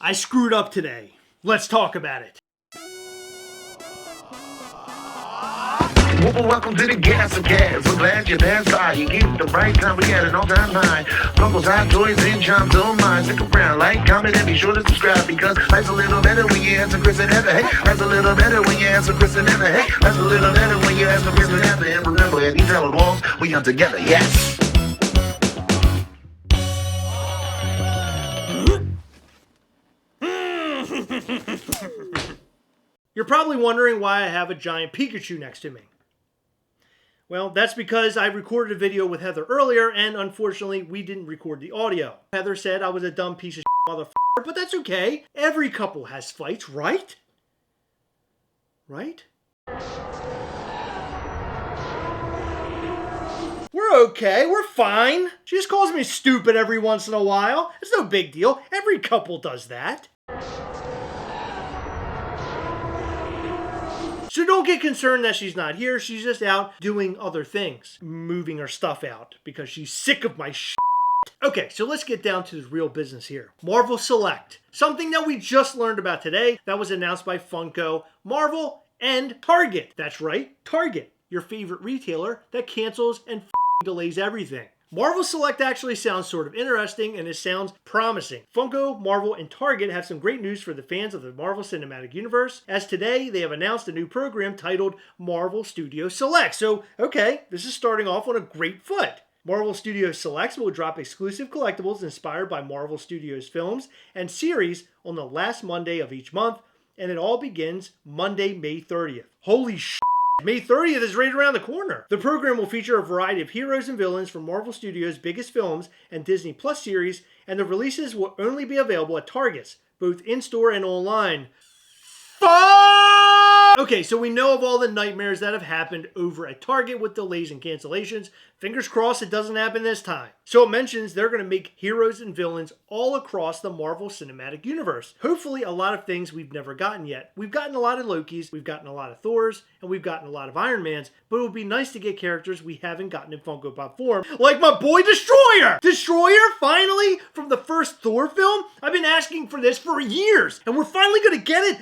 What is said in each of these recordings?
I screwed up today. Let's talk about it. Welcome to the GasterCast. We're glad you're there. You get the right time. We got an all-time high. Funko's hot toys and charms on mine. Stick around, like, comment, and be sure to subscribe because life's a little better when you answer Chris and Heather. Hey, life's a little better when you answer Chris and Heather. Hey, life's a little better when you answer Chris and Heather. And remember, at these hella walls, we are together. Yes. You're probably wondering why I have a giant Pikachu next to me. Well, that's because I recorded a video with Heather earlier, and unfortunately, we didn't record the audio. Heather said I was a dumb piece of motherfucker, but that's okay. Every couple has fights, right? Right? We're okay, we're fine. She just calls me stupid every once in a while. It's no big deal. Every couple does that. So don't get concerned that she's not here. She's just out doing other things. Moving her stuff out because she's sick of my shit. Okay, so let's get down to the real business here. Marvel Select. Something that we just learned about today that was announced by Funko, Marvel, and Target. That's right, Target. Your favorite retailer that cancels and delays everything. Marvel Select actually sounds sort of interesting and it sounds promising. Funko, Marvel, and Target have some great news for the fans of the Marvel Cinematic Universe, as today they have announced a new program titled Marvel Studio Select. So, okay, this is starting off on a great foot. Marvel Studios Selects will drop exclusive collectibles inspired by Marvel Studios films and series on the last Monday of each month, and it all begins Monday, May 30th. Holy shit! May 30th is right around the corner. The program will feature a variety of heroes and villains from Marvel Studios' biggest films and Disney Plus series, and the releases will only be available at Targets, both in-store and online. Okay, so we know of all the nightmares that have happened over at Target with delays and cancellations. Fingers crossed it doesn't happen this time. So it mentions they're going to make heroes and villains all across the Marvel Cinematic Universe. Hopefully a lot of things we've never gotten yet. We've gotten a lot of Lokis, we've gotten a lot of Thors, and we've gotten a lot of Iron Mans, but it would be nice to get characters we haven't gotten in Funko Pop form, like my boy Destroyer! Destroyer, finally, from the first Thor film? I've been asking for this for years, and we're finally going to get it!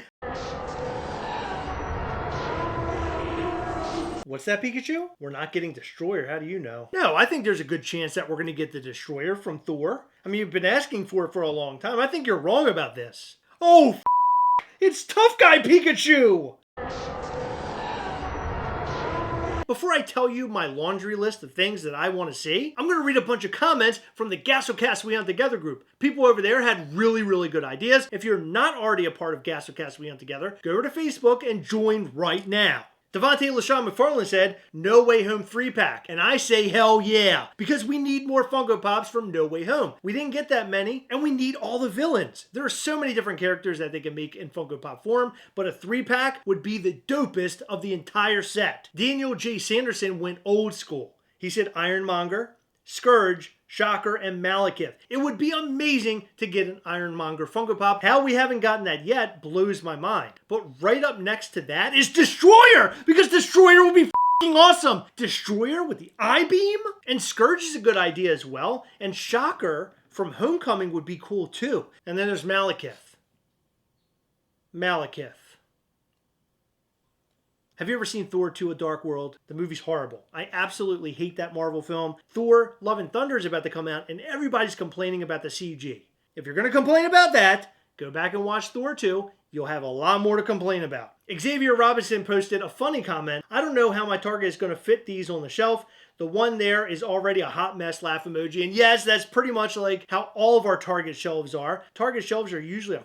What's that, Pikachu? We're not getting Destroyer, how do you know? No, I think there's a good chance that we're going to get the Destroyer from Thor. I mean, you've been asking for it for a long time. I think you're wrong about this. Oh, it's Tough Guy Pikachu! Before I tell you my laundry list of things that I want to see, I'm going to read a bunch of comments from the GasterCast We Hunt Together group. People over there had really good ideas. If you're not already a part of GasterCast We Hunt Together, go over to Facebook and join right now. Devontae LaShawn McFarlane said, No Way Home 3-pack. And I say hell yeah, because we need more Funko Pops from No Way Home. We didn't get that many, and we need all the villains. There are so many different characters that they can make in Funko Pop form, but a 3-pack would be the dopest of the entire set. Daniel J. Sanderson went old school. He said Ironmonger, Scourge, Shocker, and Malekith. It would be amazing to get an Ironmonger Funko Pop. How we haven't gotten that yet blows my mind. But right up next to that is Destroyer, because Destroyer will be f***ing awesome. Destroyer with the I-beam? And Scourge is a good idea as well. And Shocker from Homecoming would be cool too. And then there's Malekith. Malekith. Have you ever seen Thor 2: A Dark World? The movie's horrible. I absolutely hate that Marvel film. Thor: Love and Thunder is about to come out, and everybody's complaining about the CG. If you're going to complain about that, go back and watch Thor 2. You'll have a lot more to complain about. Xavier Robinson posted a funny comment. I don't know how my Target is going to fit these on the shelf. The one there is already a hot mess laugh emoji. And yes, that's pretty much like how all of our Target shelves are. Target shelves are usually a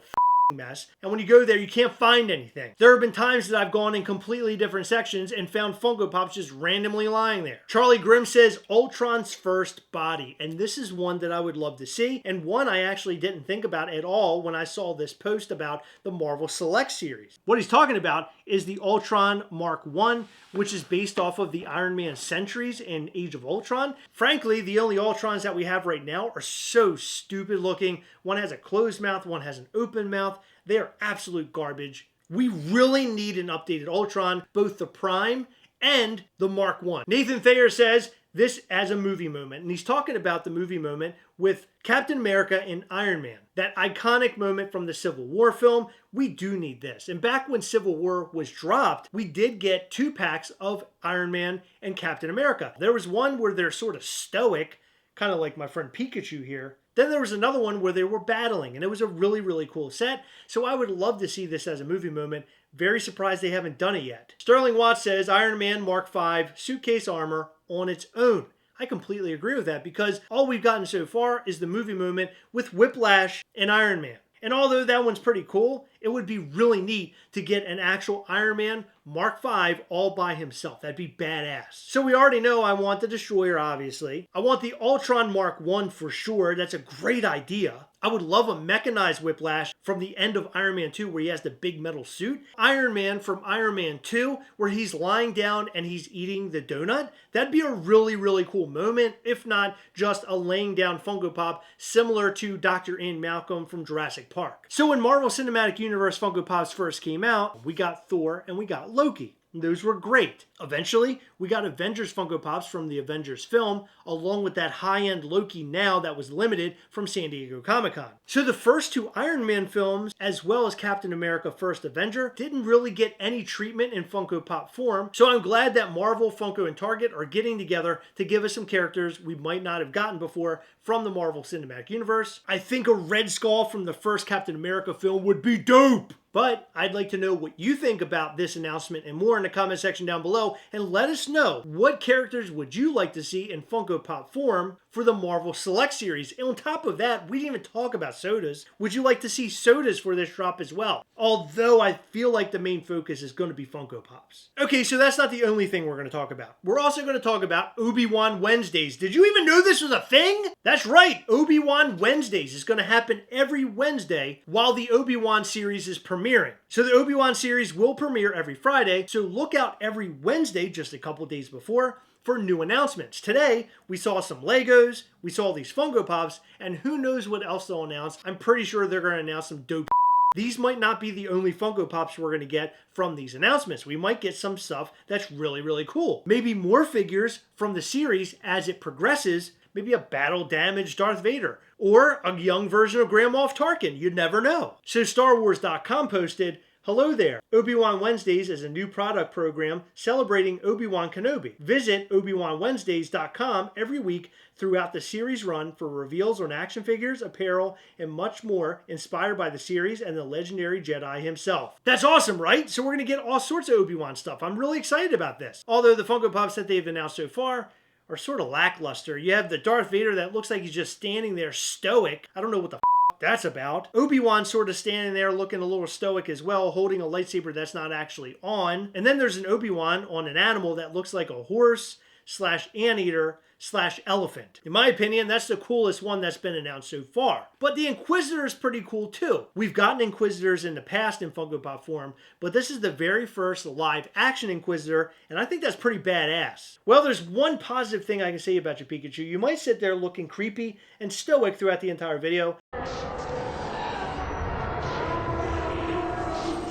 mess, and when you go there you can't find anything. There have been times that I've gone in completely different sections and found Funko Pops just randomly lying there. Charlie Grimm says Ultron's first body, and this is one that I would love to see, and one I actually didn't think about at all when I saw this post about the Marvel Select series. What he's talking about is the Ultron Mark I, which is based off of the Iron Man Sentries in Age of Ultron. Frankly, the only Ultrons that we have right now are so stupid looking. One has a closed mouth, one has an open mouth. They are absolute garbage. We really need an updated Ultron, both the Prime and the Mark I. Nathan Thayer says, this as a movie moment. And he's talking about the movie moment with Captain America and Iron Man. That iconic moment from the Civil War film. We do need this. And back when Civil War was dropped, we did get 2 packs of Iron Man and Captain America. There was one where they're sort of stoic, kind of like my friend Pikachu here. Then there was another one where they were battling, and it was a really, really cool set. So I would love to see this as a movie moment. Very surprised they haven't done it yet. Sterling Watts says Iron Man Mark V suitcase armor on its own. I completely agree with that because all we've gotten so far is the movie moment with Whiplash and Iron Man. And although that one's pretty cool, it would be really neat to get an actual Iron Man Mark V all by himself. That'd be badass. So we already know I want the Destroyer, obviously. I want the Ultron Mark I for sure. That's a great idea. I would love a mechanized Whiplash from the end of Iron Man 2 where he has the big metal suit. Iron Man from Iron Man 2 where he's lying down and he's eating the donut. That'd be a really, really cool moment, if not just a laying down Funko Pop similar to Dr. Ian Malcolm from Jurassic Park. So when Marvel Cinematic Universe Funko Pops first came out, we got Thor and we got Loki. Those were great. Eventually, we got Avengers Funko Pops from the Avengers film, along with that high-end Loki now that was limited from San Diego Comic-Con. So the first 2 Iron Man films, as well as Captain America First Avenger, didn't really get any treatment in Funko Pop form, so I'm glad that Marvel, Funko, and Target are getting together to give us some characters we might not have gotten before from the Marvel Cinematic Universe. I think a Red Skull from the first Captain America film would be dope! But I'd like to know what you think about this announcement and more in the comment section down below, and let us know what characters would you like to see in Funko Pop form for the Marvel Select Series. And on top of that, we didn't even talk about sodas. Would you like to see sodas for this drop as well? Although I feel like the main focus is going to be Funko Pops. Okay, so that's not the only thing we're going to talk about. We're also going to talk about Obi Wan Wednesdays. Did you even know this was a thing? That's right, Obi Wan Wednesdays is going to happen every Wednesday while the Obi Wan series is premiering. So the Obi Wan series will premiere every Friday, so look out every Wednesday, just a couple days before, for new announcements. Today, we saw some Legos, we saw these Funko Pops, and who knows what else they'll announce. I'm pretty sure they're going to announce some dope. These might not be the only Funko Pops we're going to get from these announcements. We might get some stuff that's really, really cool. Maybe more figures from the series as it progresses. Maybe a battle-damaged Darth Vader, or a young version of Grand Moff Tarkin. You'd never know. So StarWars.com posted, "Hello there. Obi Wan Wednesdays is a new product program celebrating Obi Wan Kenobi. Visit ObiWanWednesdays.com every week throughout the series run for reveals on action figures, apparel, and much more inspired by the series and the legendary Jedi himself." That's awesome, right? So we're going to get all sorts of Obi-Wan stuff. I'm really excited about this. Although the Funko Pops that they've announced so far are sort of lackluster. You have the Darth Vader that looks like he's just standing there stoic. I don't know what the that's about. Obi-Wan sort of standing there looking a little stoic as well, holding a lightsaber that's not actually on. And then there's an Obi-Wan on an animal that looks like a horse / anteater / elephant. In my opinion, that's the coolest one that's been announced so far. But the Inquisitor is pretty cool too. We've gotten Inquisitors in the past in Funko Pop form, but this is the very first live action Inquisitor, and I think that's pretty badass. Well, there's one positive thing I can say about your Pikachu. You might sit there looking creepy and stoic throughout the entire video,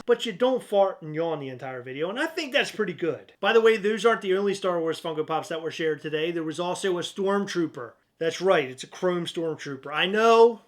but you don't fart and yawn the entire video, and I think that's pretty good. By the way, those aren't the only Star Wars Funko Pops that were shared today. There was also a Stormtrooper. That's right, it's a chrome Stormtrooper. I know.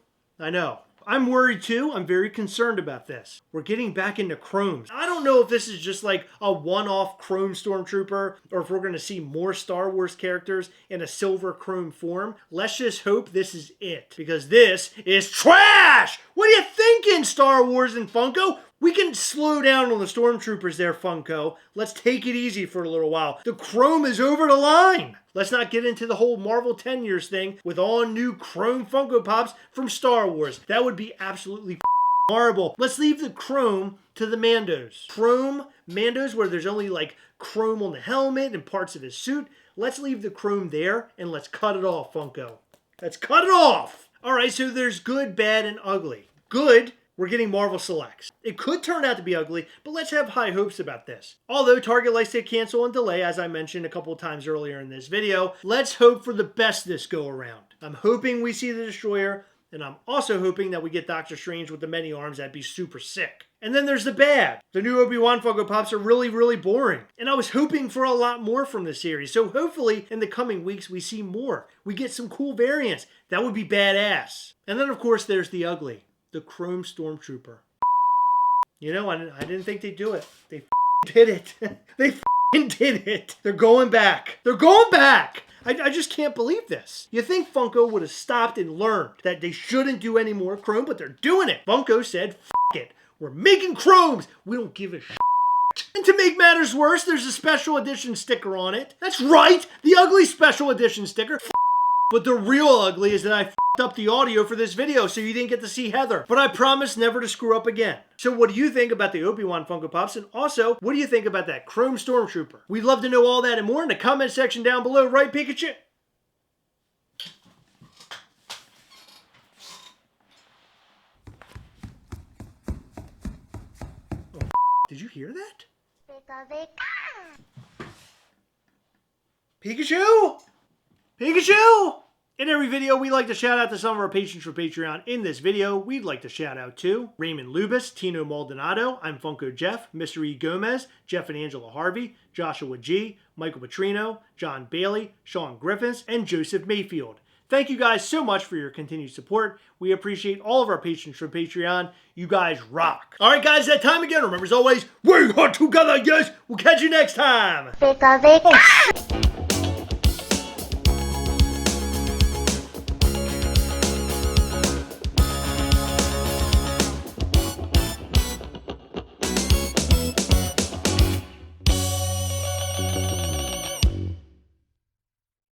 I'm worried too. I'm very concerned about this. We're getting back into chromes. I don't know if this is just like a one-off chrome Stormtrooper or if we're going to see more Star Wars characters in a silver chrome form. Let's just hope this is it, because this is trash! What are you thinking, Star Wars and Funko? We can slow down on the Stormtroopers there, Funko. Let's take it easy for a little while. The chrome is over the line. Let's not get into the whole Marvel 10 years thing with all new chrome Funko Pops from Star Wars. That would be absolutely horrible. Let's leave the chrome to the Mandos. Chrome Mandos where there's only like chrome on the helmet and parts of his suit. Let's leave the chrome there and let's cut it off, Funko. Let's cut it off. All right, so there's good, bad, and ugly. Good. We're getting Marvel Selects. It could turn out to be ugly, but let's have high hopes about this. Although Target likes to cancel and delay, as I mentioned a couple of times earlier in this video, let's hope for the best this go around. I'm hoping we see the Destroyer. And I'm also hoping that we get Doctor Strange with the many arms. That'd be super sick. And then there's the bad. The new Obi Wan Funko Pops are really, really boring. And I was hoping for a lot more from this series. So hopefully in the coming weeks we see more. We get some cool variants. That would be badass. And then of course there's the ugly. The Chrome Stormtrooper. You know, I didn't think they'd do it. They did it. They did it. They're going back. They're going back. I just can't believe this. You think Funko would have stopped and learned that they shouldn't do any more Chrome, but they're doing it. Funko said, it. We're making Chromes. We don't give a shit. And to make matters worse, there's a special edition sticker on it. That's right, the ugly special edition sticker. But the real ugly is that I f***ed up the audio for this video, so you didn't get to see Heather. But I promise never to screw up again. So what do you think about the Obi Wan Funko Pops? And also, what do you think about that Chrome Stormtrooper? We'd love to know all that and more in the comment section down below, right, Pikachu? Oh, did you hear that? Pikachu? Pikachu! In every video, we like to shout out to some of our patrons for Patreon. In this video, we'd like to shout out to Raymond Lubis, Tino Maldonado, I'm Funko Jeff, Mr. E. Gomez, Jeff and Angela Harvey, Joshua G., Michael Petrino, John Bailey, Sean Griffiths, and Joseph Mayfield. Thank you guys so much for your continued support. We appreciate all of our patrons from Patreon. You guys rock. All right, guys, that time again. Remember, as always, we are together, yes. We'll catch you next time. Oh,